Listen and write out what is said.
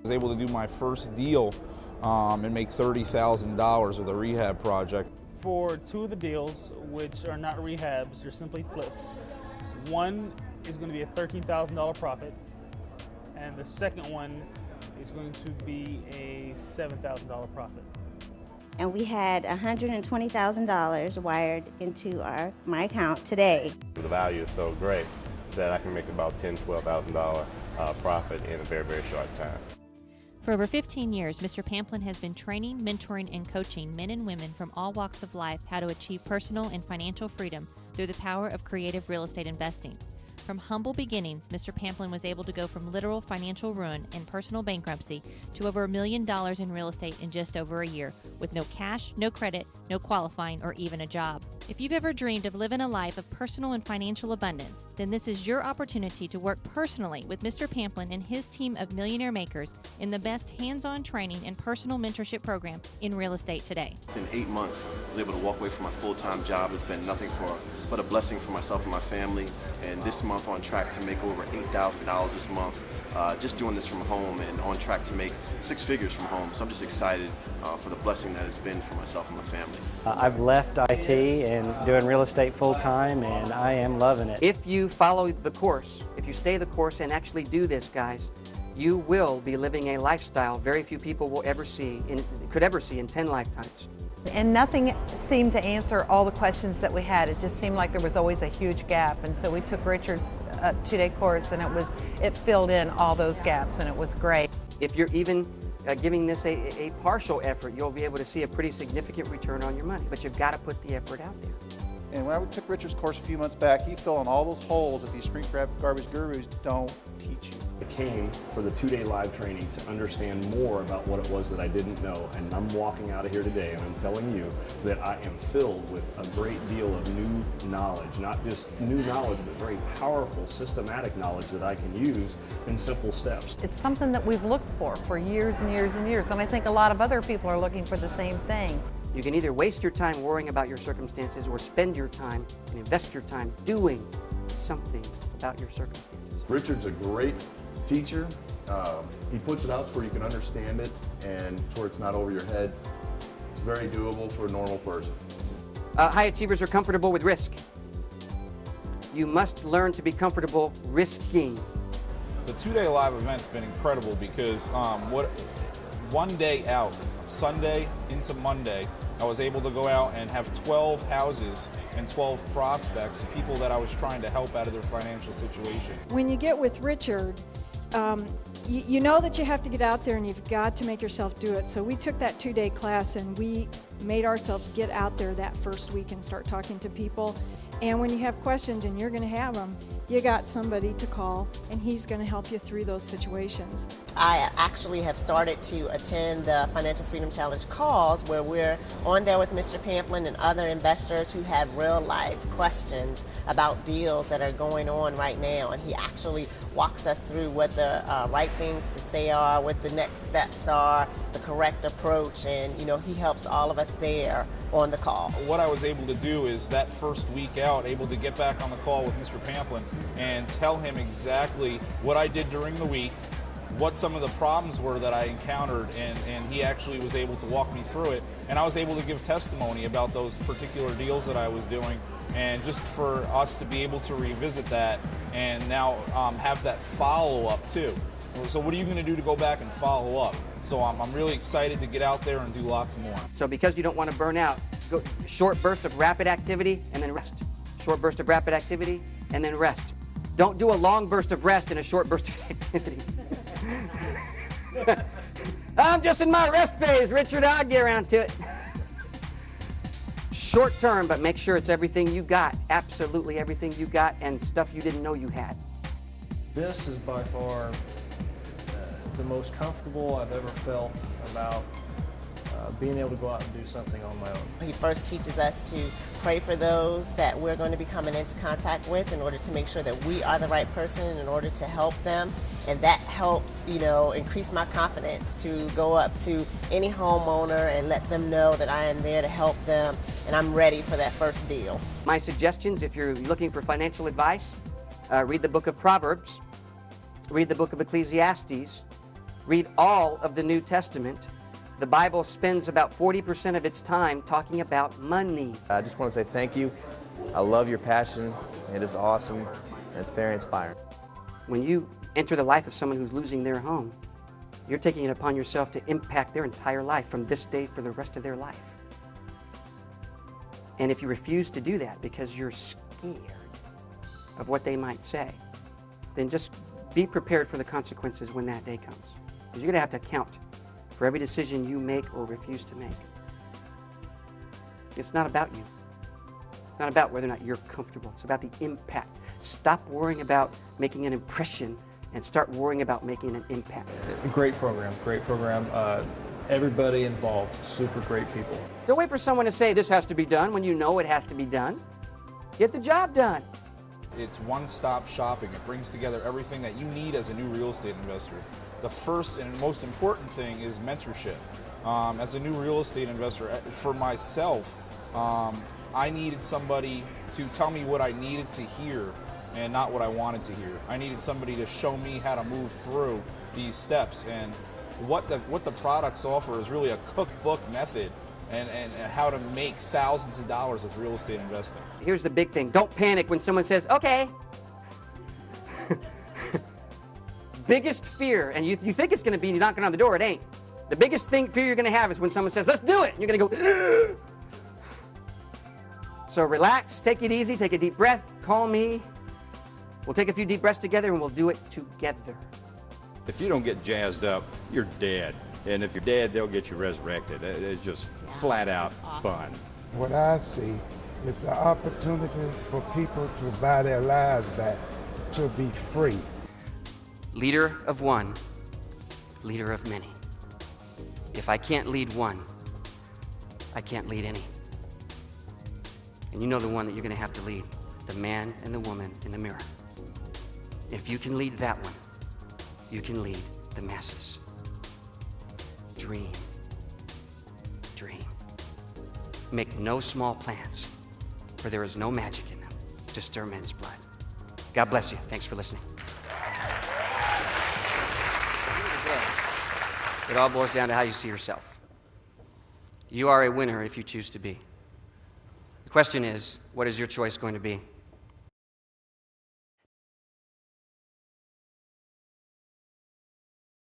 I was able to do my first deal and make $30,000 with a rehab project. For two of the deals, which are not rehabs, they're simply flips, one is going to be a $13,000 profit, and the second one is going to be a $7,000 profit. And we had $120,000 wired into my account today. The value is so great that I can make about $10,000, $12,000 profit in a very, very short time. For over 15 years, Mr. Pamplin has been training, mentoring, and coaching men and women from all walks of life how to achieve personal and financial freedom through the power of creative real estate investing. From humble beginnings, Mr. Pamplin was able to go from literal financial ruin and personal bankruptcy to over $1 million in real estate in just over a year, with no cash, no credit, no qualifying, or even a job. If you've ever dreamed of living a life of personal and financial abundance, then this is your opportunity to work personally with Mr. Pamplin and his team of millionaire makers in the best hands-on training and personal mentorship program in real estate today. In 8 months, I was able to walk away from my full-time job. It's been nothing but a blessing for myself and my family. And this month on track to make over $8,000 this month, just doing this from home, and on track to make 6 figures from home. So I'm just excited for the blessing that it's been for myself and my family. I've left IT and doing real estate full-time, and I am loving it. If you follow the course, if you stay the course and actually do this, guys, you will be living a lifestyle very few people will ever see, could ever see in 10 lifetimes. And nothing seemed to answer all the questions that we had. It just seemed like there was always a huge gap. And so we took Richard's two-day course, and it filled in all those gaps, and it was great. If you're even giving this a partial effort, you'll be able to see a pretty significant return on your money. But you've got to put the effort out there. And when I took Richard's course a few months back, he filled in all those holes that these shrink wrap garbage gurus don't teach you. I came for the 2-day live training to understand more about what it was that I didn't know, and I'm walking out of here today and I'm telling you that I am filled with a great deal of new knowledge, not just new knowledge, but very powerful, systematic knowledge that I can use in simple steps. It's something that we've looked for years and years and years, and I think a lot of other people are looking for the same thing. You can either waste your time worrying about your circumstances or spend your time and invest your time doing something about your circumstances. Richard's a great teacher. He puts it out to where you can understand it and to where it's not over your head. It's very doable for a normal person. High achievers are comfortable with risk. You must learn to be comfortable risking. The 2-day live event's been incredible because one day out, Sunday into Monday, I was able to go out and have 12 houses and 12 prospects, people that I was trying to help out of their financial situation. When you get with Richard, you know that you have to get out there and you've got to make yourself do it. So we took that 2-day class and we made ourselves get out there that first week and start talking to people. And when you have questions, and you're going to have them, you got somebody to call, and he's going to help you through those situations. I actually have started to attend the Financial Freedom Challenge calls, where we're on there with Mr. Pamplin and other investors who have real-life questions about deals that are going on right now, and he actually walks us through what the right things to say are, what the next steps are, the correct approach, and he helps all of us there on the call. What I was able to do is that first week out, able to get back on the call with Mr. Pamplin and tell him exactly what I did during the week, what some of the problems were that I encountered, and he actually was able to walk me through it. And I was able to give testimony about those particular deals that I was doing, and just for us to be able to revisit that and now have that follow-up too. So what are you going to do to go back and follow up? So I'm really excited to get out there and do lots more. So because you don't want to burn out, go short burst of rapid activity and then rest. Short burst of rapid activity and then rest. Don't do a long burst of rest and a short burst of activity. I'm just in my rest phase, Richard. I'll get around to it. Short term, but make sure it's everything you got. Absolutely everything you got, and stuff you didn't know you had. This is by far the most comfortable I've ever felt about being able to go out and do something on my own. He first teaches us to pray for those that we're going to be coming into contact with in order to make sure that we are the right person in order to help them. And that helped, increase my confidence to go up to any homeowner and let them know that I am there to help them and I'm ready for that first deal. My suggestions, if you're looking for financial advice, read the book of Proverbs, read the book of Ecclesiastes, Read all of the New Testament. The Bible spends about 40% of its time talking about money. I just want to say thank you. I love your passion. It is awesome, and it's very inspiring. When you enter the life of someone who's losing their home, you're taking it upon yourself to impact their entire life from this day for the rest of their life. And if you refuse to do that because you're scared of what they might say, then just be prepared for the consequences when that day comes. Because you're going to have to account for every decision you make or refuse to make. It's not about you. It's not about whether or not you're comfortable. It's about the impact. Stop worrying about making an impression and start worrying about making an impact. Great program, great program. Everybody involved, super great people. Don't wait for someone to say this has to be done when you know it has to be done. Get the job done. It's one-stop shopping. It brings together everything that you need as a new real estate investor. The first and most important thing is mentorship. As a new real estate investor, for myself, I needed somebody to tell me what I needed to hear and not what I wanted to hear. I needed somebody to show me how to move through these steps, and what the products offer is really a cookbook method and how to make thousands of dollars with real estate investing. Here's the big thing. Don't panic when someone says, okay. Biggest fear, and you think it's going to be knocking on the door, it ain't. The biggest fear you're going to have is when someone says, let's do it. And you're going to go, So relax, take it easy, take a deep breath, call me. We'll take a few deep breaths together and we'll do it together. If you don't get jazzed up, you're dead. And if you're dead, they'll get you resurrected. It's just flat out fun. What I see is the opportunity for people to buy their lives back, to be free. Leader of one, leader of many. If I can't lead one, I can't lead any. And you know the one that you're going to have to lead, the man and the woman in the mirror. If you can lead that one, you can lead the masses. Dream. Dream. Make no small plans, for there is no magic in them to stir men's blood. God bless you. Thanks for listening. It all boils down to how you see yourself. You are a winner if you choose to be. The question is, what is your choice going to be?